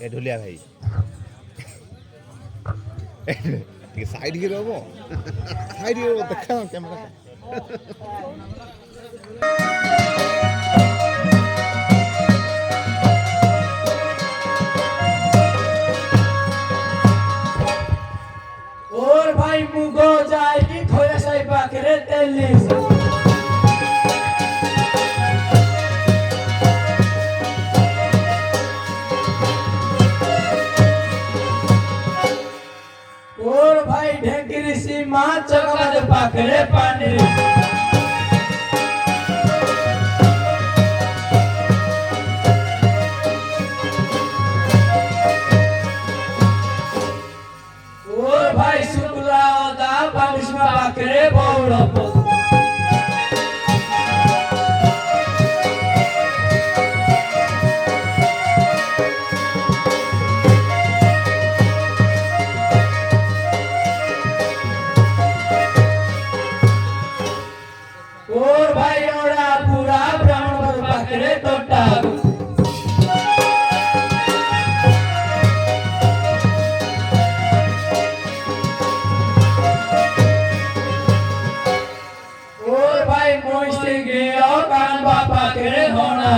ଏ ଢୋଲିଆ ଭାଇ ଟିକେ ସାଇଡ୍ କି ରହିବ ସାଇଡ୍ କି ଦେଖା କ୍ୟାମେରା और भाई मुगो जाएगी थोड़ा सा पाकरे तेली और भाई ढेंकरी सी माँ चकमद पाकरे पानी पाकरे बौड़ा और भाई ओड़ा पूरा ब्राह्मण पाकरे तोटा पाकरे होना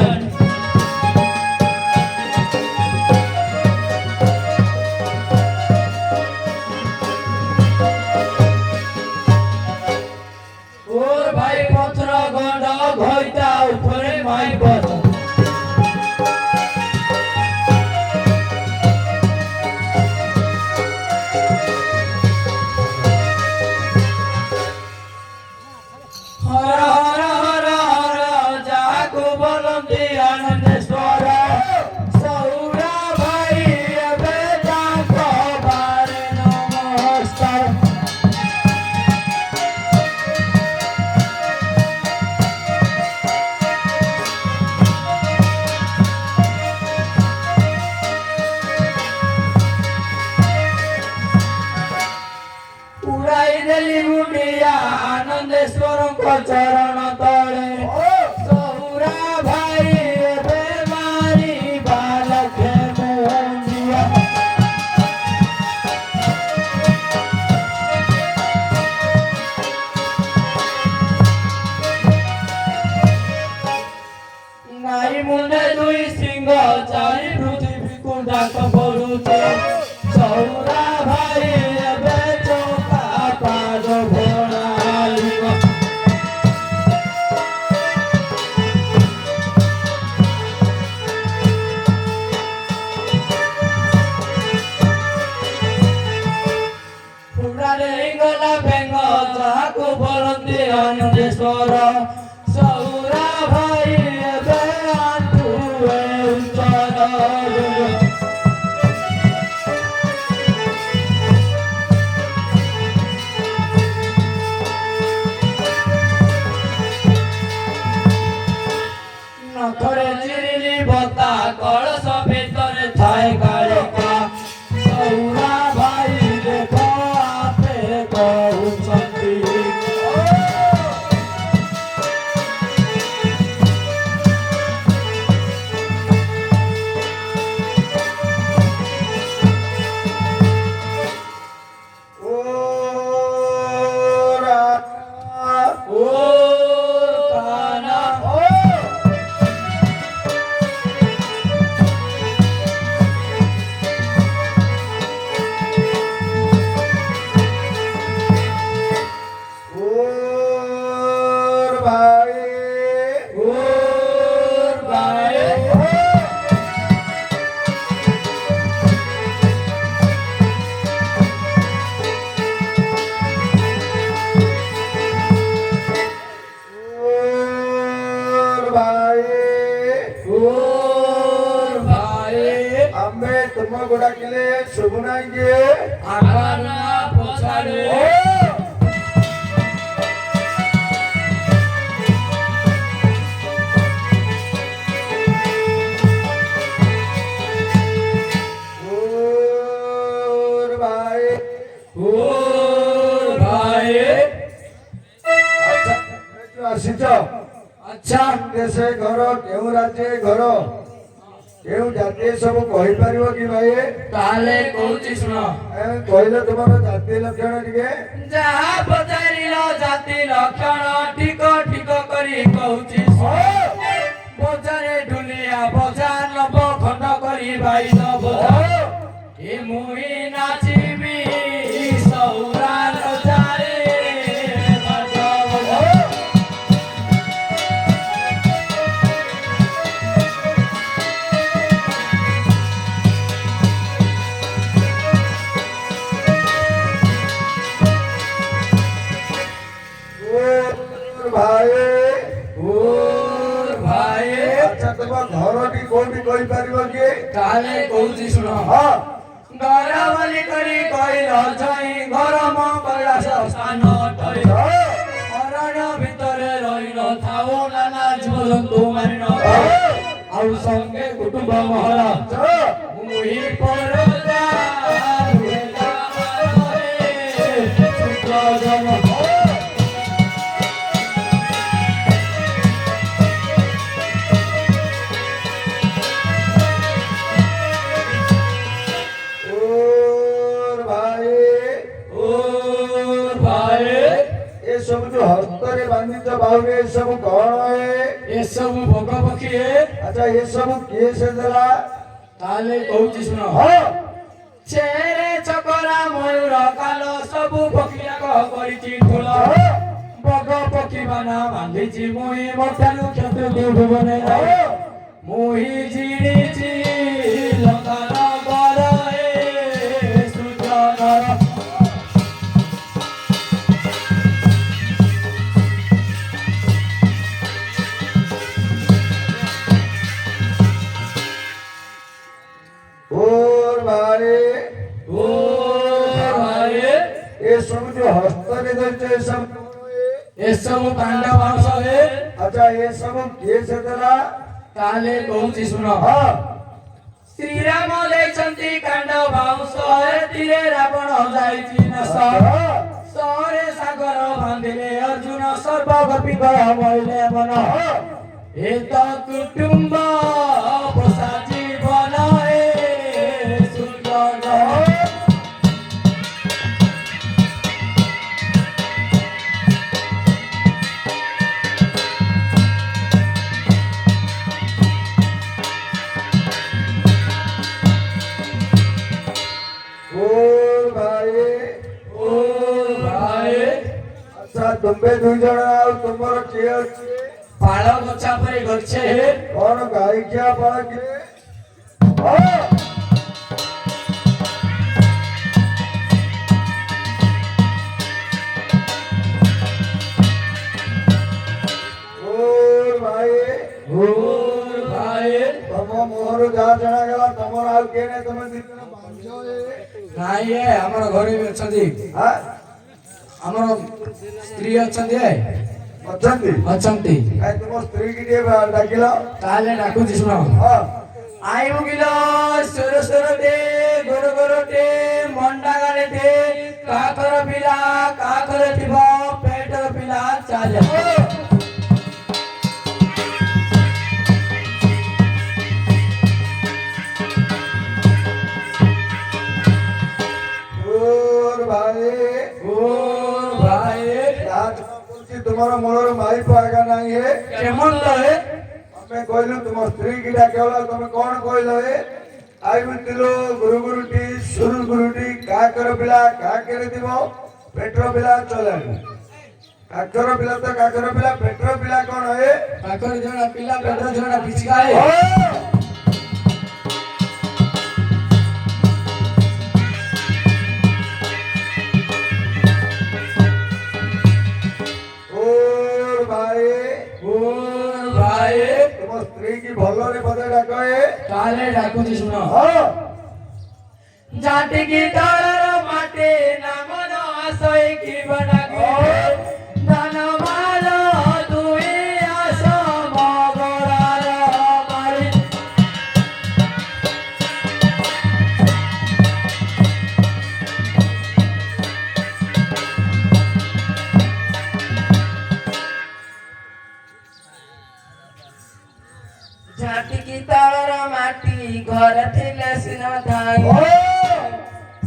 और भाई पत्थर गंडा घोइता ऊपरे माई बस आनंदेश्वर चरण तले सौरा भाई बेमारी बालक मोहनिया नाई मुंडे दुई सिंह चारि पृथ्वी को डाक पड़ुचे सौरा भाई आनंदेश्वर सौरा भाई बेआंतु उच्चर नखरे चिरिली बता कलश भितर थाए कालिका सौरा भाई देखो आपे कहउछंती तुम गोड़ा के लिए सुगुनाएंगे आगाना पछाड़े अच्छा देशे घर केउ राज्य घर କେଉଁ ଜାତି ସବୁ କହିପାରିବ କି ଭାଇ? ତାହେଲେ କହୁଛି ଶୁଣ। କହିଲେ ତୁମର ଜାତି ଲକ୍ଷଣ ଟିକେ। ଯାହା ପଚାରିଲ ଜାତି ଲକ୍ଷଣ ଠିକ ଠିକ କରି କହୁଛି ବଜାରେ ଢୁଲିଆ ବଜାର ନବ ଖଣ୍ଡ କରି ଭାଇ ଦବ ଏ ମୁଇ ନାଚିବି ସଉରା ରଜାରେ ଭାଇ ଭାଇ ଆଚ୍ଛା ତୁମ ଘରଟି କୋଉଠି କହିପାରିବ କି? ତାହେଲେ କହୁଛି ଶୁଣ। ହଁ ଘର ବୋଲି କରି କହିଲ ଜଇଁ ଘର ମୋ କୈଳାସ ସ୍ଥାନ ଅଟଇ ଅରଣ୍ୟ ଭିତରେ ରହିଲ ଥାଉ ନାନା ଜୀବଜନ୍ତୁ ମାରିନ ଆଉ ସଙ୍ଗେ କୁଟୁମ୍ବ ମହଲ ମୁହିଁ ପରଦା ସବୁ ଯୋଉ ହସ୍ତରେ ବାନ୍ଧିଛ ବାହୁରେ ଏସବୁ କଣ? ଏସବୁ ଭୋଗ ପକ୍ଷୀ। ଆଚ୍ଛା ଏସବୁ କିଏ ସେ ଦେଲା? ତାହେଲେ କହୁଛି ଶୁଣ। ଚେରେ ଚକରା ମୟୂର କାଲ ସବୁ ପକ୍ଷୀ ଯାକ କରିଛି ଠୁଳ ବଗ ପକ୍ଷୀ ବାନା ବାନ୍ଧିଛି ମୁଇ ମଠାରୁ କ୍ଷତ ଭୁବନେ ମୁହି ଜିଣିଛି ଲଙ୍କାର ବର ସୂର୍ଯ୍ୟନର ସବୁ ଯୋଉ ହସ୍ତରେ ଧରିଛ ଏସବୁ କାଣ୍ଡ ବାଉଁଶ। ଆଚ୍ଛା ଏସବୁ କିଏ ସେ ଦେଲା? ତାହେଲେ କହୁଛି ଶୁଣ। ଶ୍ରୀରାମ ଦେଇଛନ୍ତି କାଣ୍ଡ ବାଉଁଶ ଏଥିରେ ରାବଣ ଯାଇଛି ନାଶ ସହରେ ସାଗର ବାନ୍ଧିଲେ ଅର୍ଜୁନ ସର୍ବ ଗୋପୀଙ୍କର ମହିଲେ ମନ ଏ ତ କୁଟୁମ୍ବ ପୋଷା ଜୀବନ ସୂର୍ଯ୍ୟ ତୁମେ ଦୁଇ ଜଣ ଆଉ ତୁମର କିଏ ଅଛି? ପାଳ ଗଛା ପରି ଗଛେ କଣ ଗାଈଖିଆ ପାଳ କିଏ? ତମ ମୁହଁରୁ ଯାହା ଜଣାଗଲା ତମର ଆଉ କିଏ ନାହିଁ? ତମେ ଦି ଜଣ ନାଇଁ ଆମର ଘରେ ବି ଅଛନ୍ତି। ଆମର ସ୍ତ୍ରୀ ଅଛନ୍ତି ଅଛନ୍ତି ଅଛନ୍ତି। ତୁମ ସ୍ତ୍ରୀ କି ଟିକେ ଡାକିଲ। ତାହେଲେ ଡାକୁଛି ଶୁଣ। ଆଇବୁ କିଲ ସୁର ସୁରଟେ ଗୋର ଗୋରଟେ ମଣ୍ଡା ଗାଲେଟେ କାକର ପିଲା କାକର ଥିବ ପେଟର ପିଲା ଚାଲେ ତୁମର ମୂଳରୁ ମାଇପ ଆଗା ନାହିଁ କେମନ ତମେ କହିଲୁ ତୁମ ସ୍ତ୍ରୀ କି ଡାକିଲା ତମେ କଣ କହିଲ? ଆଇବୁଥିଲୁ ଗୁରୁ ଗୁରୁଟି ସୁରୁ ଗୁରୁଟି କାକର ପିଲା କାକରେ ଥିବ ପେଟର ପିଲା ଚଲାଣି କାକର ପିଲା ତ କାକର ପିଲା ପେଟର ପିଲା କଣ? କାକର ଜଣା ପିଲା ପେଟର ଜଣା ପିଛିକା ଭଲରେ ବୋଧେ ଡାକ। ତାହେଲେ ଡାକୁଛି ଶୁଣ। ଜାତିକି ଦଳର ମାଟି ନାମନ ଆଶୟ କି ବନାଗେ ଦାନ ମାଲ ଦୁଇ ଆସ ମଗରାର ମାଳି ଝାଟିକି ତଳର ମାଟି ଘରେ ଥିଲେ ସିନା ଧାଇ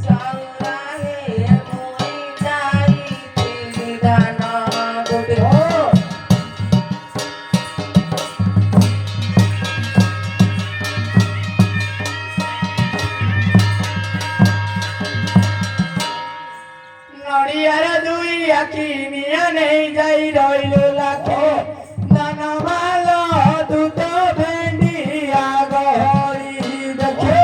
ସାଉରା ହେ ମୁଇ ଯାଇଥିଲି ଧାନ ଗୋଟେ ନଡ଼ିଆର ଦୁଇ ଆଖି ନିଆଁ ନେଇ ଯାଇ ରହିଲୁ ଲାଖେ ଧାନ ମାଲ ଦୁଧ ଭେଣ୍ଡି ଆଗ ହରି ଦେଖେ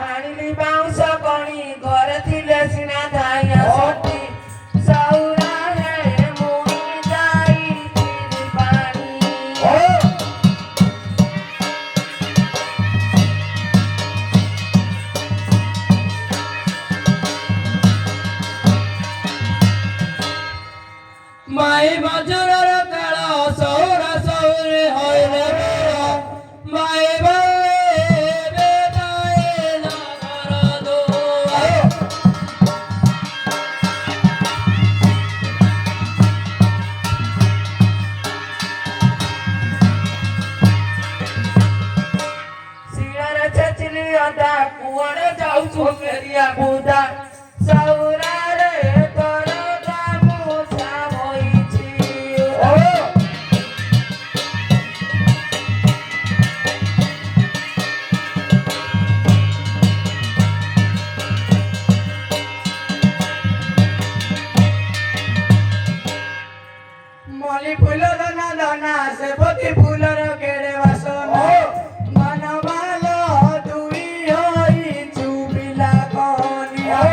ଆଣିଲି ବାଉଁଶ କଣି ଘରେ ଥିଲେ ସିନା ଧାଇ ଆସନ୍ତି ସାଉରା ହେ ମୁଇ ଯାଇଥିଲି ପାଣି ମାଇ ମଜୁରର କାଳ ସୌରା ସୌରେ ହଇରେ ବେଳ ମାଇ ବାଏ ବେଦାଏ ନଗର ଦୁଆର ଶିଳରେ ଛେଚିଲି ଅଦା କୁଆଡ଼େ ଯାଉଛୁ ଫେରିଆ ବୁଦା ସୌରାରେ ତୋର ଗାମୁଛା ହୋଇଛି ମଲ୍ଲି ଫୁଲ ଦନା ଦନା ସେବତୀ ଫୁଲର କେଡ଼େ ବାସନା ମନ ମାଲ ଦୁଇ ହୋଇଛୁ ପିଲା କନିଆ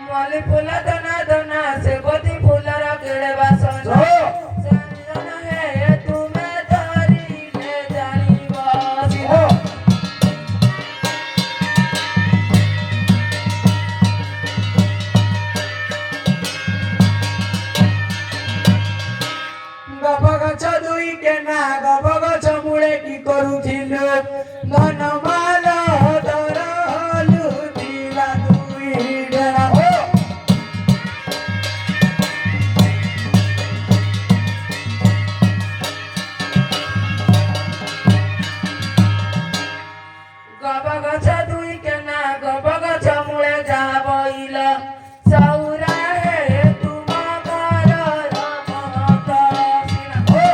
ମଲ୍ଲି ଫୁଲ ଦନା ଦନା ସେବତୀ ଫୁଲର କେଡ଼େ ବାସନା ସଞ୍ଜନ ହେ ତୁମେ ଧରିଲେ ଜାଣିବ ସିନା ଗବ ଗଛ ଦୁଇ କେନା ଗବ ଗଛ ମୂଳେ କି କରୁଥିଲୁ ଧନ ମାଲ ଦର ହଲୁ ଥିଲା ଦୁଇ ଡେଣା ଗବ ଗଛ ଦୁଇ କେନା ଗବ ଗଛ ମୂଳେ ଯାହା ବଇଲ ସୌରା ହେ ତୁମ ଘରର ମହକ ସିନା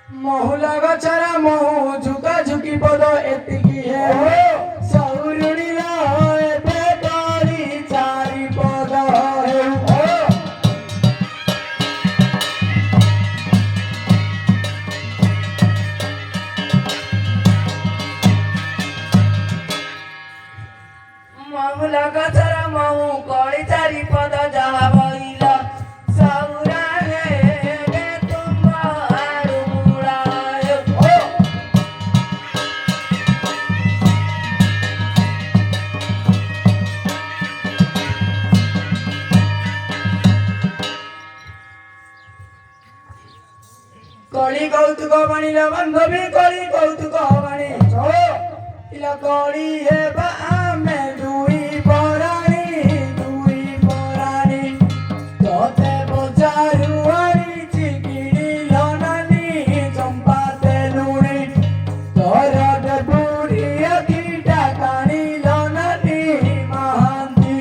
ମହୁଲ ଗଛର ମହୁ ଝୁକା ଝୁକି ପଦ ଏତିକି ହେ ସୌରୁଣୀର ଏବେ କରି ଚାରି ପଦ ହେଉ ମହୁଲ ଗଛର ମହୁ କଳି ଚାରି ପଦ ଯାହା ବଇଲ ସୌରା ହେ ଏବେ ତୁମ ଆଡୁ ମୁଳାଏ କଳି କୌତୁକ ବାଣିଲ ବାନ୍ଧବୀ କଳି କୌତୁକ ବାଣୀ ଇଲ କଳି ହେବା ଆମେ ଦୁଇ ପରାଣୀ ତତେ ବଜାରୁ ଆଣିଛି କିଣିଲ ନାନି ଚମ୍ପା ତେଲୁଣି ତୋର ଡେବୁରି ଆଖିଟା କାଣିଲ ନାନି ମହାନ୍ତି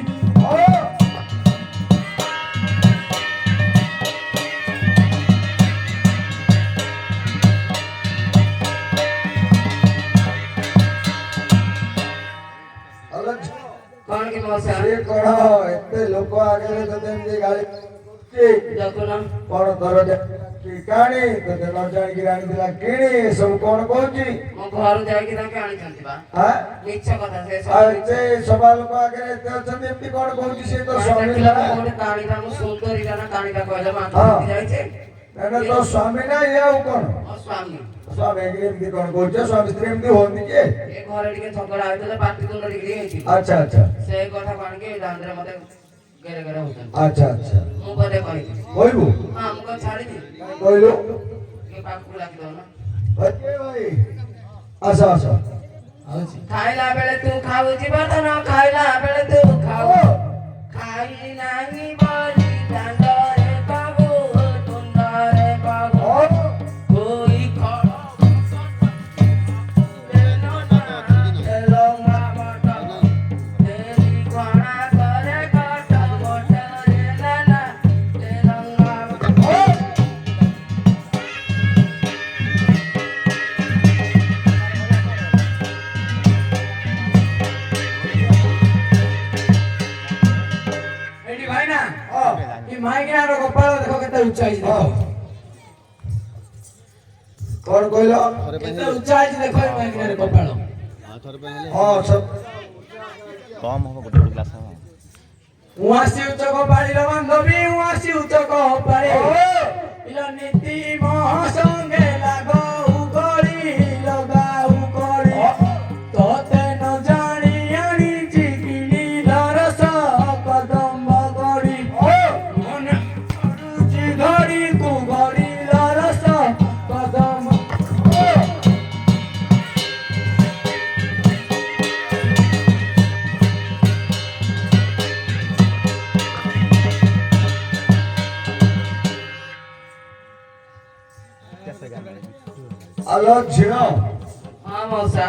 କଣ କି ମଉସା ସିଏ କଣ ଏତେ ଲୋକ ଆଗରେ ତତେ ଏମିତି ଗାଳି କରୁଛି? ଦେଖୁନ କଣ ତୋର କି କାଣି ତତେ ନ ଜାଣିକି ଆଣିଥିଲା କିଣି ସବୁ କଣ କହୁଛି ମୋ ଘରୁ ଯାଇକି ତାଙ୍କେ ଆଣିଛନ୍ତି ବା ହଁ ମିଛ କଥା ସେ ଆଉ ସବୁ ଏତେ ସଭା ଲୋକ ଆଗରେ ଏତେ ଅଛନ୍ତି ଏମିତି କଣ କହୁଛି ସିଏ ତ ସ୍ୱାମୀ ଦେଖିଲା ନା। ଗୋଟେ କାଣିଟା ମୁଁ ସୁନ୍ଦରୀଟା ନା କାଣିଟା କହିଲେ ହଁ। ମାଛ ଯାଇଛି ନା ତୋ ସ୍ୱାମୀ ନା ଇଏ ଆଉ କ'ଣ ମୋ ସ୍ୱାମୀ ସ୍ୱାମୀ ଏମିତି କ'ଣ କରୁଛ ସ୍ୱାମୀ ସ୍ତ୍ରୀ ଏମିତି ହୁଅନ୍ତି କି ଏ ଘରେ ଟିକେ ଝଗଡ଼ା ହେଇଥିଲା ପାଟିତୁଣ୍ଡ ଟିକେ ହେଇଛି ଆଚ୍ଛା ଆଚ୍ଛା ସେଇ କଥା କଣ କି ଦାଣ୍ଡରେ ମତେ ଗେରେ ଗେରେ ହଉଛନ୍ତି ଆଚ୍ଛା ଆଚ୍ଛା ମୁଁ ବୋଧେ କହିଲି କହିବୁ ହଁ ମୁଁ କଣ ଛାଡ଼ିବି କହିଲୁ ଟିକେ ପାଖକୁ ଡାକିଦଉ ନା ଭାଇ ଆସ ଆସ ଖାଇଲା ବେଳେ ତୁ ଖାଉଛୁ ବର୍ତ୍ତମାନ ଖାଇଲା ବେଳେ ତୁ ଖାଉ ଖାଇ ନାହିଁ ବୋଲି ଦାଣ୍ଡରେ ପାଗୁ ତୁଣ୍ଡରେ ପାଗୁ କୋଇ ଖଡ଼ ମାଇକିନାର କପାଳ ଦେଖ କେତେ ଉଚ୍ଚା ହେଇଛି ଦେଖ କ'ଣ କହିଲ କେତେ ଉଚ୍ଚା ହେଇଛି ଦେଖ ଏ ମାଇକିନାର କପାଳ ହଁ ସବୁ କମ୍ ହବ ଗୋଟେ ଗୋଟେ ଗ୍ଲାସ୍ ହବ ଉଆସି ଉଚ୍ଚ କପାଳିର ବାନ୍ଧବୀ ଉଆସି ଉଚ୍ଚ କପାଳି ଇଲ ନୀତି ମହ ସଙ୍ଗେ ଲାଗଉ ଗଳି ଲଗାଉ ଗଳି ତତେ ନ ଜାଣି ଆଣିଛି କିଣିଲ ରସ କଦମ୍ବ ଗଡ଼ି ମନେ ପଡୁଛି ଘଡ଼ି ତୁ ଗଡ଼ିଲ ରସ କଦମ୍ବ ଆଲୋ ଝିଅ ହଁ ମଉସା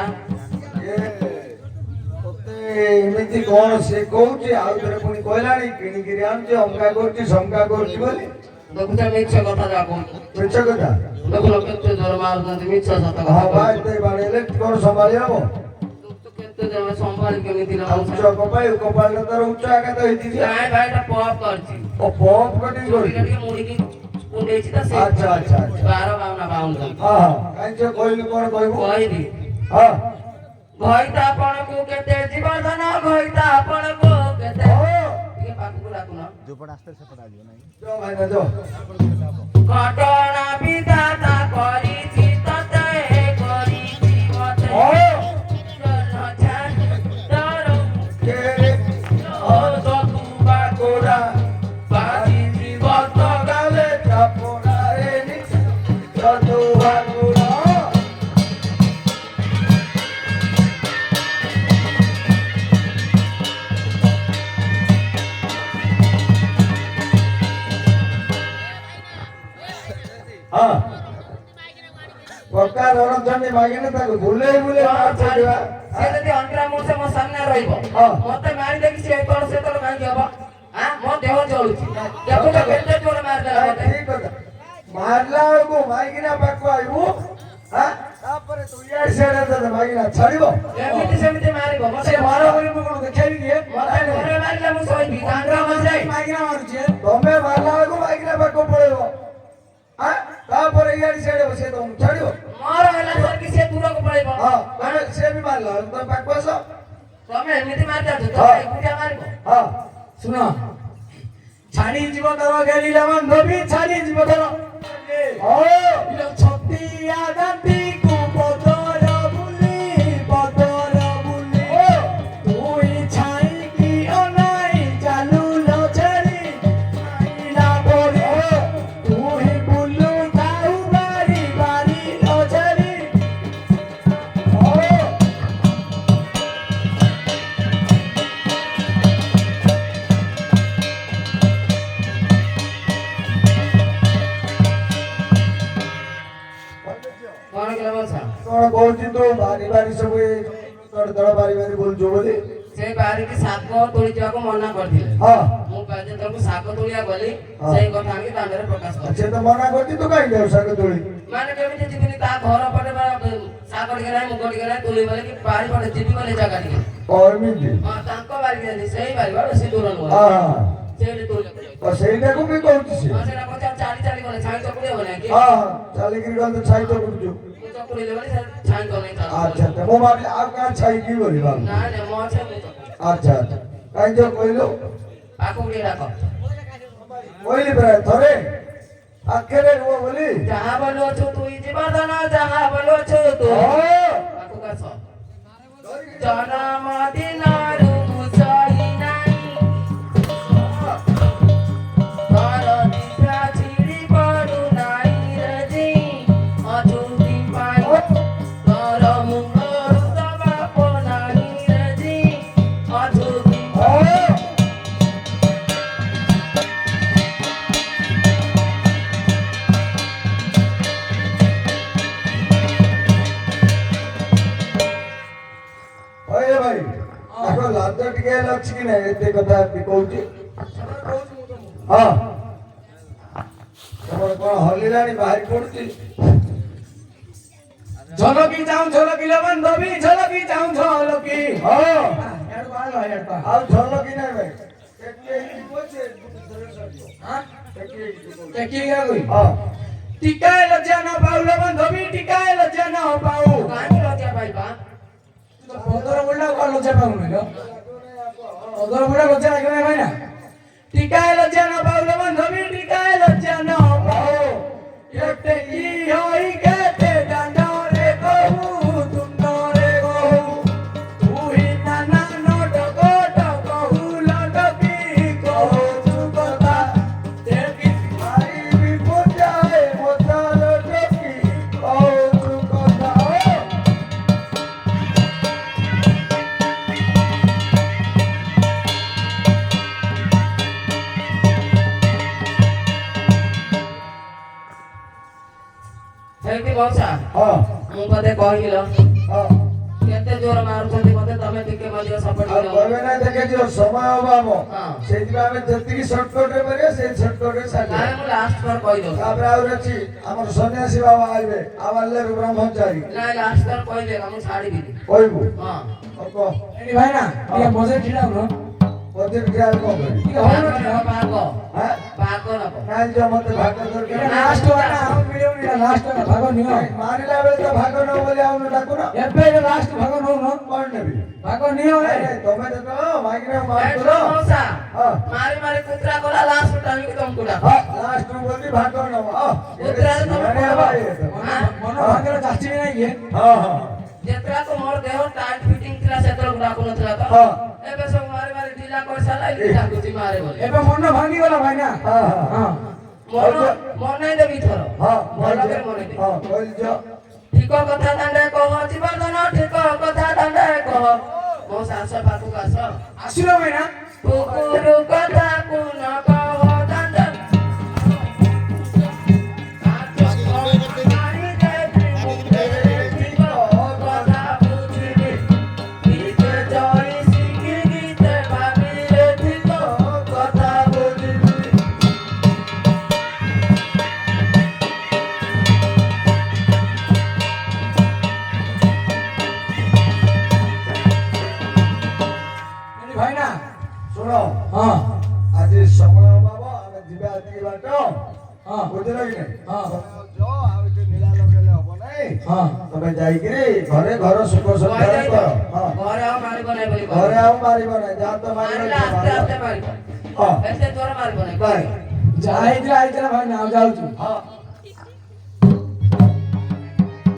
ତତେ ଏମିତି କ'ଣ ସେ କହୁଛି ଆଉ ଥରେ ପୁଣି କହିଲାଣି କିଣିକିରି ଆଣୁଛି ଅମକା କରୁଛି ସମକା କରୁଛି ବୋଲି ଦେଖୁଛ ମିଛ କଥା ଯାହା କହୁଛୁ ମିଛ କଥା ଦେଖୁନ କେତେ ଜୋର ମାରୁଛନ୍ତି ମିଛ ସତ ହଁ କଥା ବା ଏତେ ବାଡ଼େଇଲେ କ'ଣ ସମ୍ଭାଳି ହବ କେତେ ଜୋର ସମ୍ଭାଳି କେମିତି ଆଉ ଉଚ୍ଚ କପାଳ ତାର ଉଚ୍ଚ ଆଘାତ ହେଇଛି ନାଇଁ ଭାଇ ଏଟା ପପ୍ କରିଛି ଓ ପମ୍ପ କଟିଂ ଚୁଡ଼ିଟା କରୁଛି ଟିକେ ମୁଡ଼ିକି କୁଣ୍ଡେଇଛି ତ ସେ ଆଚ୍ଛା ଆଚ୍ଛା ଆଚ୍ଛା ବାର ବାଉନା ବାଉନ ହଁ ହଁ କାହିଁକି ସେ କହିଲୁ କ'ଣ କହିବୁ କହିବି ହଁ ଘଇତା ଆପଣଙ୍କୁ କେତେ ଜୀବନ ଘଇତା ଆପଣଙ୍କୁ କେତେ ଟିକେ ପାଖକୁ ଡାକୁନ ଯୋଉପଟେ ଆସ୍ତେ ସେପଟେ ଆସିବ ନାଇଁ ଯ ଭାଇନା ଯ ଘଟଣା ବିଧାତା କରିଛି ତତେ କରିଛି ମତେ ଜନ ଛାଡ଼ି ତର ତୁ ବାକୁଡ଼ା ବାଜିଛି ବତ ଗାଲେ ଚାପଡ଼ାରେ ତୁ ବାକୁଡ଼ା ହଁ ପକ୍କା ରଣଚଣ୍ଡୀ ମାଗିଲେ ତାକୁ ବୁଲେଇ ବୁଲେଇ ମାର ପଡ଼ିବା ସେ ଯଦି ଅଣ୍ଡିରା ମଣିଷ ମୋ ସାମ୍ନାରେ ରହିବ ହଁ। ମତେ ମାରି ଦେଇକି ସେ ତଳ ସେ ତଳ କାହିଁକି ହବ ମୋ ଦେହ ଜଳୁଛି ଦେଖୁଛ କେତେ ଜୋର ମାରିଦେଲା ମତେ ଠିକ କଥା ମାରିଲା ବେଳକୁ ମାଇକିନା ପାଖକୁ ଆଇବୁ ତାପରେ ତୁ ଇଆଡେ ସିଆଡେ ତତେ ମାଇକିନା ଛାଡ଼ିବ ଏମିତି ସେମିତି ମାରିବ ମତେ ମାର ବୋଲି ମୁଁ କ'ଣ ଦେଖେଇବି କି ମତେ ଘରେ ମାରିଲେ ମୁଁ ଶୋଇବି ତାଙ୍କର ମତେ ମାଇକିନା ମାରୁଛି ତମେ ମାରିଲା ବେଳକୁ ମାଇକିନା ପାଖକୁ ପଳେଇବ ତାପରେ ଇଆଡେ ସିଆଡେ ସେ ତମକୁ ଛାଡ଼ିବ ମୋର ହେଲା ସରିକି ସେ ଦୂରକୁ ପଳେଇବ ହଁ ତମେ ସେ ବି ମାରିଲା ବେଳକୁ ତମେ ପାଖକୁ ଆସ ତମେ ଏମିତି ମାରିଯାଉଛ ହଁ। ତମେ ଏକୁଟିଆ ମାରିବ ହଁ ଶୁଣ ଛାଡ଼ି ଯିବ ତର ଗେଲିଲା ବାନ୍ଧବୀ ଛାଡ଼ି ଯିବ ତର ଛତିଆ ଜାତିକୁ ପଦର ବୁଲି ତୁଇ ଛାଇକି ଅନାଇ ଚାଲୁଲ ଛେଳି ଖାଇଲା ପରେ ତୁଇ ବୁଲୁ ଥାଉ ବାରି ବାରି ଛେଳି କଣ କଲେ ବସା କ'ଣ କହୁଛି ତୁ ବାରି ବାରି ସବୁ ତଡ଼ ତଡ଼ ବାରି ବାରି ବୁଲୁଛୁ ବୋଲି ସେ ବାରିକି ଶାଗ ତୋଳି ଯିବାକୁ ମନା କରିଥିଲେ ହଁ ମୁଁ ଯେତେବେଳକୁ ଶାଗ ତୋଳିବା ଗଲି ହଁ। ସେଇ କଥା ଆଣିକି ଦାଣ୍ଡରେ ପ୍ରକାଶ କଲି ସେ ତ ମନା କରୁଛି ତୁ କାହିଁକି ଯାଉ ଶାଗ ତୋଳି ମାନେ କେମିତି ଯିବିନି ତା ଘର ପଟେ ବା ଶାଗ ଟିକେ ନାହିଁ ମୁଗ ଟିକେ ନାହିଁ ତୋଳି ବୋଲି କି ବାରି ପଟେ ଯିବି ବୋଲି ଜାଗା ଟିକେ ଏମିତି ହଁ ତାଙ୍କ ବାରିକି ଯାଇଥିଲି ସେଇ ବାରି ବା ବେଶୀ ଦୂର ନୁହଁ ହଁ ସେଇଠି ତୋଳି ସେଇଟାକୁ ବି କହୁଛି ସେ ସେଟା କହୁଛି ଚାଲି ଚାଲି ଗଲେ ଛାଇ ଚକୁଳି ହବ ନାଇଁ କି ହଁ ଚାଲିକିରି ଗଲେ ଛାଇ ଚକୁଡୁଛୁ ମୁଁ ଚକୁଳିଲେ ବୋଲି ଛାଇ କଲେ ଆଚ୍ଛା ଆଚ୍ଛା ମୁଁ ଭାବିଲି ଆଉ କାହା ଛାଇ କି ବୋଲି ଭାବୁ ନାଇଁ ନାଇଁ ମୋ ଅଛି ମୁଁ ଚକୁଳି ଆଚ୍ଛା ଆଚ୍ଛା କାହିଁକି ଯୋଉ କହିଲୁ ପାଖକୁ ଟିକେ ଡାକ କହିଲି ପ୍ରାୟ ଥରେ ପାଖରେ ରୁହ ବୋଲି ଯାହା ବୋଲୁଛୁ ତୁ ଜୀବନ ଯାହା ବୋଲୁଛୁ ତୁ ପାଖକୁ ଆସ ଜନମ ଦିନରୁ ମୁଁ ସହି ନାହିଁ ଘର ଦିଶା ଛିଡ଼ି ପଡୁ ନାହିଁ ରେ ଜି ଅଯୁତି ପାଇଁ ତୋର ମୁଣ୍ଡରୁ ଦବାପ ନାହିଁ ରେ ଜି ଅଯୁତି ଅଏ ଭାଇ ତାଙ୍କ ଲାଜ ଟିକେ ହେଲେ ଅଛି କି ନାହିଁ ଏତେ କଥା ବି କହୁଛି ହଁ ତମର କଣ ହଲିଲାଣି ବାହାରି ପଡୁଛି ଝଲକି ଯାଉଁ ଝଲକିଲେ ବାନ୍ଧବୀ ଝଲକି ଯାଉଁ ଝଲକି ହଁ ଏଡ ବାଳ ଏଡ ପା ଆଉ ଝଲ କି ନାହିଁ ଭାଇ ଟେକି ଗା କই ହଁ ଟିକାଏ ଲଜ୍ଜା ନ ପାଉଲ ବାନ୍ଧବୀ ଟିକାଏ ଲଜ୍ଜା ନ ପାଉ କାହିଁ ଲଜ୍ଜା ପାଇবা ତୁ ତ ପନ୍ଦର ବୁଢା କଣ ଲଜ୍ଜା ପାଉନି ଲୋ ପନ୍ଦର ବୁଢା ଲଜ୍ଜା ଲାଗିବ ଭାଇ ନା ଟିକାଏ ଲଜ୍ଜା ନ ପାଉଲ ବାନ୍ଧବୀ ଟିକାଏ ଲଜ୍ଜା ନ ପାଉ ଏତେ କି ହୋଇ କେତେ ଦାଣ୍ଡରେ କହୁ ତୁଣ୍ଡରେ କହୁ ତୁହି ନାନା ନଟକ କହୁ ଲଟକି କହୁଛୁ କଥା ଦେଖି ଭାଇ ବି ବୁଝାଏ ମୋଚାର ଟେକି କହୁଛୁ କଥା ହେଇକି ବସା ହଁ ମୁଁ ବୋଧେ କହିଲ ହଁ କେତେ ଜୋର ମାରୁଛନ୍ତି ମତେ ତମେ ଟିକେ ମଧ୍ୟ ସପୋର୍ଟ ଆଉ କର କହିବେ ନା ଦେଖେଯିବ ସମୟ ଅଭାବ ହଁ। ସେଇଥିପାଇଁ ଆମେ ଯେତିକି ସର୍ଟକଟରେ କରିବା ସେଇ ସର୍ଟକଟରେ ସାରିବା ନାଇଁ ମୁଁ ଲାଷ୍ଟ ଥର କହିଦଉଛି ତାପରେ ଆହୁରି ଅଛି ଆମର ସନ୍ନ୍ୟାସୀ ବାବା ଆଇବେ ଆୱାଲେରୁ ବ୍ରହ୍ମଚାରୀ ନାଇଁ ଲାଷ୍ଟ ଥର କହିଦେ ମୁଁ ଛାଡ଼ିବିନି କହିବୁ ହଁ ଆଉ କହ ଏଠି ଭାଇ ନା ଟିକେ ବଜେଟ ଠିଡ଼ା ହବ ବଜେଟ ଖିଆଲ କଣ କରିବି ଟିକେ ହବ ନା ଭାଗ ହଁ ଭାଗ ନବ ନାଇଁ ଯ ମତେ ଭାଗ ଏଟା ଦରକାର ଲାଷ୍ଟ ବାନା ଆମ ମିଳିବନି ଏଟା ଲାଷ୍ଟ ବାନା ଭାଗ ନିଅ ମାରିଲା ବେଳେ ତ ଭାଗ ନ ବୋଲି ଆଉ ଡାକୁନ ଏବେ ଏଟା ଲାଷ୍ଟ ଭାଗ ନଉନ କଣ ନେବି ଭାଗ ନିଅ ନାଇଁ, ନାଇଁ, ତମେ ତ ମାଗିନା ଏଠୁ ମାରୁଛ ମଉସା ହଁ ମାରି ମାରି କୁତ୍ରା କଲା ଲାଷ୍ଟ ଟାଇମ୍ କି ତମକୁ ଡାକ ହଁ ଲାଷ୍ଟ ବୋଲି ଭାଗ ନବ କୁତ୍ରାରେ ତମେ ପଡବ ମନ ଭାଗରେ ଚାଷୀ ବି ନାହିଁ କି ହଁ ହଁ ଯେତେବେଳେ ତ ମୋର ଦେହ ଟାଇଟ୍ ଫିଟିଂ ଥିଲା ସେତେବେଳେ ଡାକୁନଥିଲା ତ ହଁ। ଏବେ ସବୁ ମାରି ମାରି ଢିଲା କରିସାରିଲା ଏଠି ଡାକୁଛି ମାରେ ବୋଲି ଏବେ ମନ ଭାଙ୍ଗିଗଲା ଭାଇ ନା ହଁ ହଁ ହଁ ମନେଇ ଦେବି ଥର ହଁ ଭଲକରେ ମନେଇ ଦେବି ହଁ କହିଛ ଠିକ କଥା ଦାଣ୍ଡେ କହ ଜୀବନ ଠିକ କଥା ଦାଣ୍ଡେ କହ ମୋ ଶାଶ ପାଖକୁ ଆସ ଆସିଲ ଭାଇ ନା କୁକୁର କଥା କୁ ନ କହ ଦାଣ୍ଡେ ମାରି ଦେବି ମୁଖରେ ଠିକ କଥା ବୁଝିବି ଗୀତେ ଜଳି ଶିଖି ଗୀତେ ଭାବିଲେ ଠିକ କଥା ବୁଝିବି ଏଠି ଭାଇ ନା ଶୁଣ ହଁ ଆଜି ସମୟ ଅଭାବ ଆମେ ଯିବା ଏତିକି ବାଟ ହଁ ବୁଝିଲ କି ନାହିଁ ହଁ ଆଉ ଏଠି ନୀଳା ଲଗେଇଲେ ହବ ନାହିଁ ହଁ ତମେ ଯାଇକିରି ଘରେ ଘର ସୁଖ ସନ୍ଧାନ କର ହଁ ଘରେ ଆଉ ମାରିବ ନାହିଁ ବୋଲି ଘରେ ଆଉ ମାରିବ ନାହିଁ ଯାହା ତ ମାରିଲେ ଆସ୍ତେ ଆସ୍ତେ ମାରିବ ମାରିବ ହଁ ଏତେ ଜୋର ମାରିବ ନାହିଁ ନାଇଁ ଯାହା ହେଇଥିଲା ହେଇଥିଲା ଭାଇ ନା ଆଉ ଯାଉଛୁ ହଁ